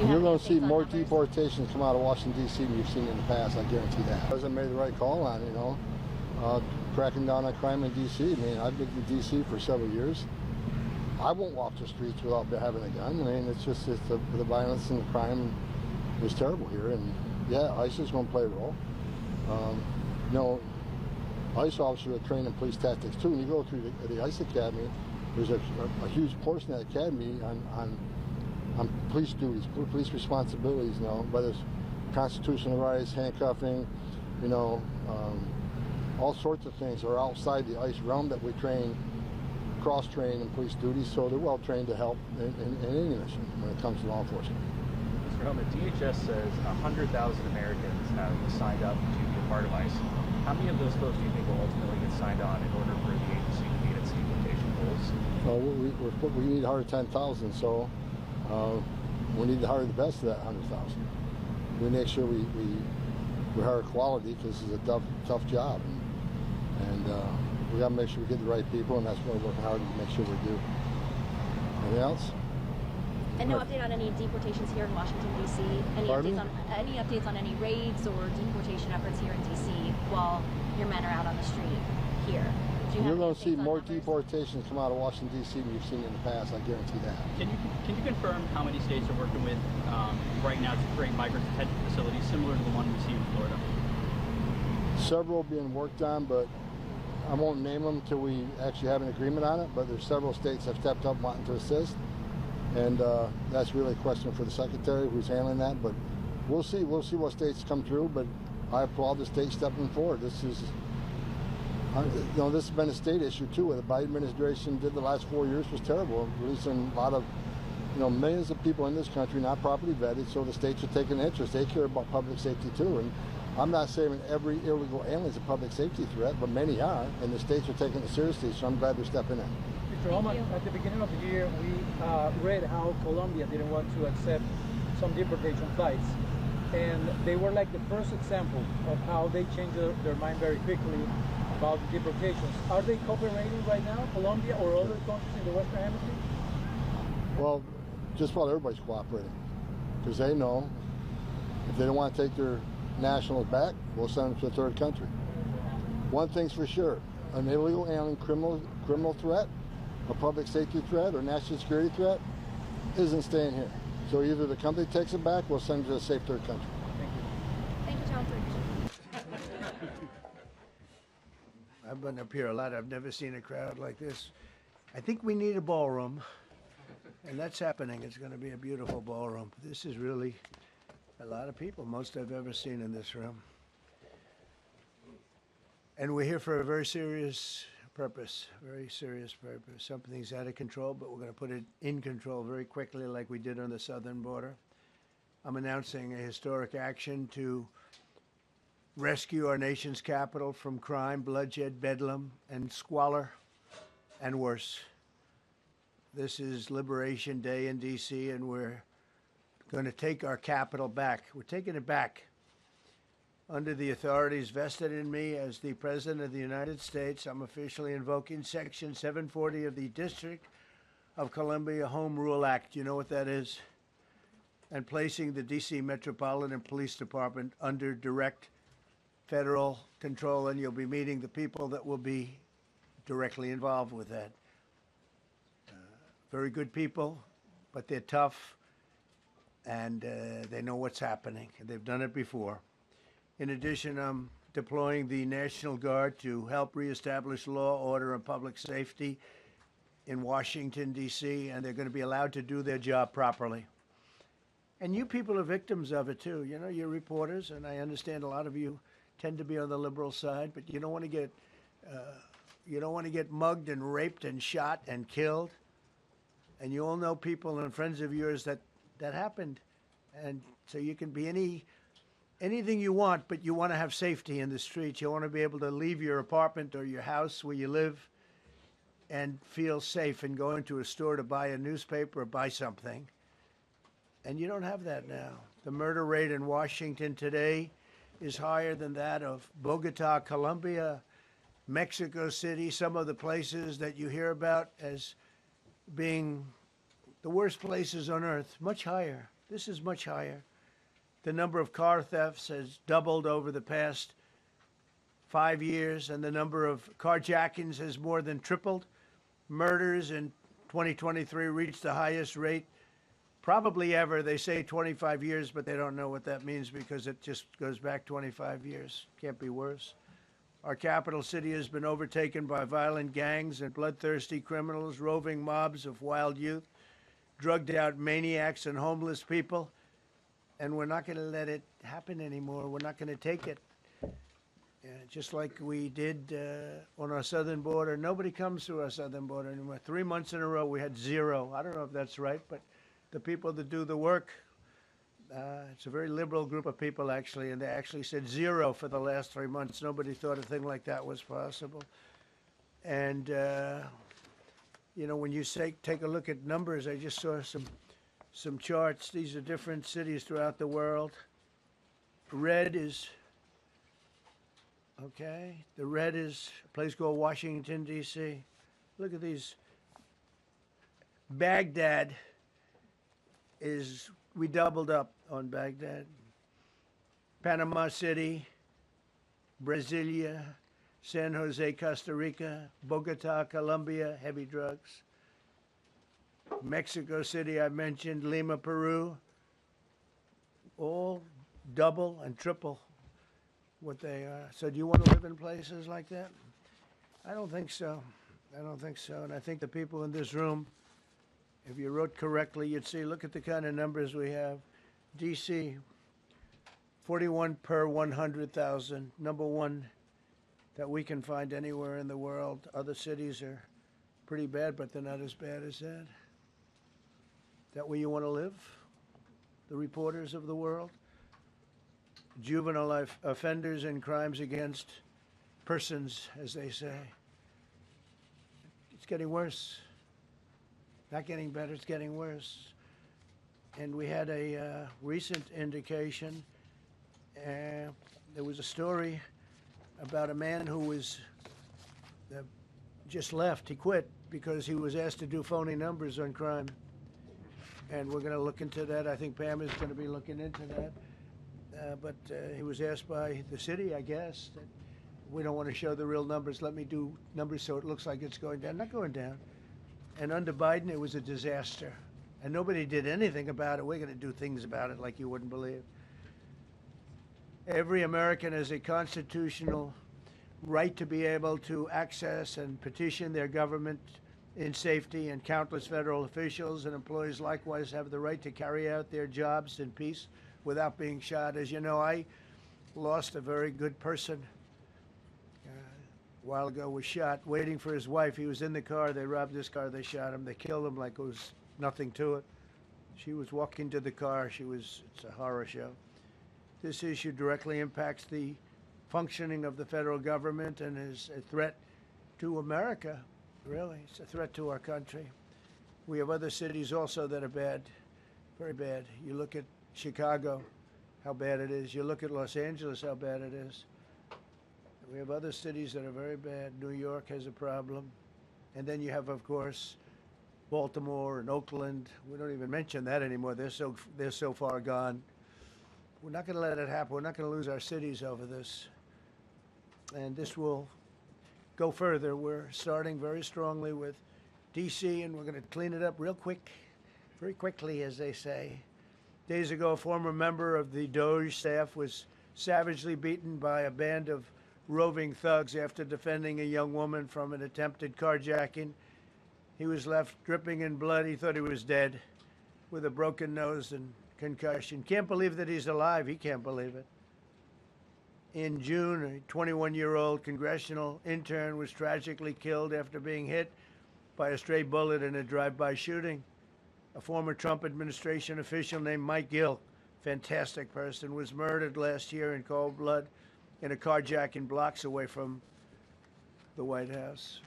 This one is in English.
You're going to see more deportations come out of Washington, D.C. than you've seen in the past, I guarantee that. The president made the right call on it, cracking down on crime in D.C. I mean, I've been in D.C. for several years. I won't walk the streets without having a gun. I mean, it's the violence and the crime is terrible here. And yeah, ICE is going to play a role. ICE officers are trained in police tactics too. When you go through the ICE Academy, there's a huge portion of the academy on police duties, police responsibilities, whether it's constitutional rights, handcuffing, all sorts of things are outside the ICE realm that we cross-train in police duties, so they're well trained to help in any mission when it comes to law enforcement. Mr. Homan, DHS says 100,000 Americans have signed up to be a part of ICE. How many of those folks do you think will ultimately get signed on in order for the agency to meet its deportation goals? Well, we need to hire 10,000, so we need to hire the best of that 100,000. We make sure we hire quality, because it's a tough job, and we got to make sure we get the right people, and that's what we're working hard to make sure we do. Anything else? And no update on any deportations here in Washington, D.C.? Any updates on any raids or deportation efforts here in D.C. while your men are out on the street here? You're going to see more deportations come out of Washington, D.C. than you've seen in the past, I guarantee that. Can you confirm how many states are working with right now to create migrant detention facilities similar to the one we see in Florida? Several being worked on, but I won't name them until we actually have an agreement on it, but there's several states that have stepped up wanting to assist. And that's really a question for the secretary who's handling that. But we'll see what states come through. But I applaud the state stepping forward. This has been a state issue too. What the Biden administration did the last 4 years was terrible, releasing a lot of, millions of people in this country not properly vetted. So the states are taking an interest. They care about public safety too. And I'm not saying every illegal alien is a public safety threat, but many are, and the states are taking it seriously. So I'm glad they're stepping in. Mr. Homan, at the beginning of the year, we read how Colombia didn't want to accept some deportation flights. And they were like the first example of how they changed their mind very quickly about deportations. Are they cooperating right now, Colombia or other countries in the Western Hemisphere? Well, just about everybody's cooperating, because they know if they don't want to take their nationals back, we'll send them to a third country. One thing's for sure, an illegal alien criminal threat, a public safety threat, or national security threat isn't staying here. So either the company takes it back, we'll send it to a safe third country. Thank you, John. I've been up here a lot. I've never seen a crowd like this. I think we need a ballroom, and that's happening. It's going to be a beautiful ballroom. This is really a lot of people, most I've ever seen in this room. And we're here for a very serious purpose, very serious purpose. Something's out of control, but we're going to put it in control very quickly like we did on the southern border. I'm announcing a historic action to rescue our nation's capital from crime, bloodshed, bedlam, and squalor, and worse. This is Liberation Day in D.C., and we're going to take our capital back. We're taking it back. Under the authorities vested in me as the President of the United States, I'm officially invoking Section 740 of the District of Columbia Home Rule Act. You know what that is? And placing the D.C. Metropolitan Police Department under direct federal control, and you'll be meeting the people that will be directly involved with that. Very good people, but they're tough, and they know what's happening. They've done it before. In addition, I'm deploying the National Guard to help reestablish law, order, and public safety in Washington, D.C., and they're going to be allowed to do their job properly. And you people are victims of it, too. You know, you're reporters, and I understand a lot of you tend to be on the liberal side, but you don't want to get mugged and raped and shot and killed. And you all know people and friends of yours that happened. And so you can be anything you want, but you want to have safety in the streets. You want to be able to leave your apartment or your house where you live and feel safe and go into a store to buy a newspaper or buy something. And you don't have that now. The murder rate in Washington today is higher than that of Bogota, Colombia, Mexico City, some of the places that you hear about as being the worst places on earth, much higher. This is much higher. The number of car thefts has doubled over the past 5 years, and the number of carjackings has more than tripled. Murders in 2023 reached the highest rate probably ever. They say 25 years, but they don't know what that means because it just goes back 25 years. Can't be worse. Our capital city has been overtaken by violent gangs and bloodthirsty criminals, roving mobs of wild youth, drugged out maniacs and homeless people. And we're not going to let it happen anymore. We're not going to take it. Just like we did on our southern border. Nobody comes through our southern border anymore. 3 months in a row, we had zero. I don't know if that's right, but the people that do the work, it's a very liberal group of people, actually, and they actually said zero for the last 3 months. Nobody thought a thing like that was possible. And, you know, when you say, take a look at numbers, I just saw some charts. These are different cities throughout the world. Red is... Okay, the red is a place called Washington, D.C. Look at these. Baghdad we doubled up on Baghdad. Panama City, Brasilia, San Jose, Costa Rica, Bogota, Colombia, heavy drugs. Mexico City, I mentioned, Lima, Peru, all double and triple what they are. So do you want to live in places like that? I don't think so. I don't think so. And I think the people in this room, if you wrote correctly, you'd see, look at the kind of numbers we have. D.C., 41 per 100,000, number one that we can find anywhere in the world. Other cities are pretty bad, but they're not as bad as that. That where you want to live? The reporters of the world? Juvenile offenders and crimes against persons, as they say. It's getting worse. Not getting better, it's getting worse. And we had a recent indication. There was a story about a man who was just left. He quit because he was asked to do phony numbers on crime. And we're going to look into that. I think Pam is going to be looking into that. But he was asked by the city, I guess, that we don't want to show the real numbers. Let me do numbers so it looks like it's going down. Not going down. And under Biden, it was a disaster. And nobody did anything about it. We're going to do things about it like you wouldn't believe. Every American has a constitutional right to be able to access and petition their government in safety, and countless federal officials and employees likewise have the right to carry out their jobs in peace without being shot. As you know, I lost a very good person a while ago, was shot waiting for his wife. He was in the car. They robbed his car. They shot him. They killed him like it was nothing to it. She was walking to the car. It's a horror show. This issue directly impacts the functioning of the federal government and is a threat to America, really. It's a threat to our country. We have other cities also that are bad, very bad. You look at Chicago, how bad it is. You look at Los Angeles, how bad it is. We have other cities that are very bad. New York has a problem. And then you have, of course, Baltimore and Oakland. We don't even mention that anymore. They're so far gone. We're not going to let it happen. We're not going to lose our cities over this. And this will go further. We're starting very strongly with D.C., and we're going to clean it up real quick, very quickly, as they say. Days ago, a former member of the DOJ staff was savagely beaten by a band of roving thugs after defending a young woman from an attempted carjacking. He was left dripping in blood. He thought he was dead with a broken nose and concussion. Can't believe that he's alive. He can't believe it. In June, a 21-year-old congressional intern was tragically killed after being hit by a stray bullet in a drive-by shooting. A former Trump administration official named Mike Gill, fantastic person, was murdered last year in cold blood in a carjacking blocks away from the White House.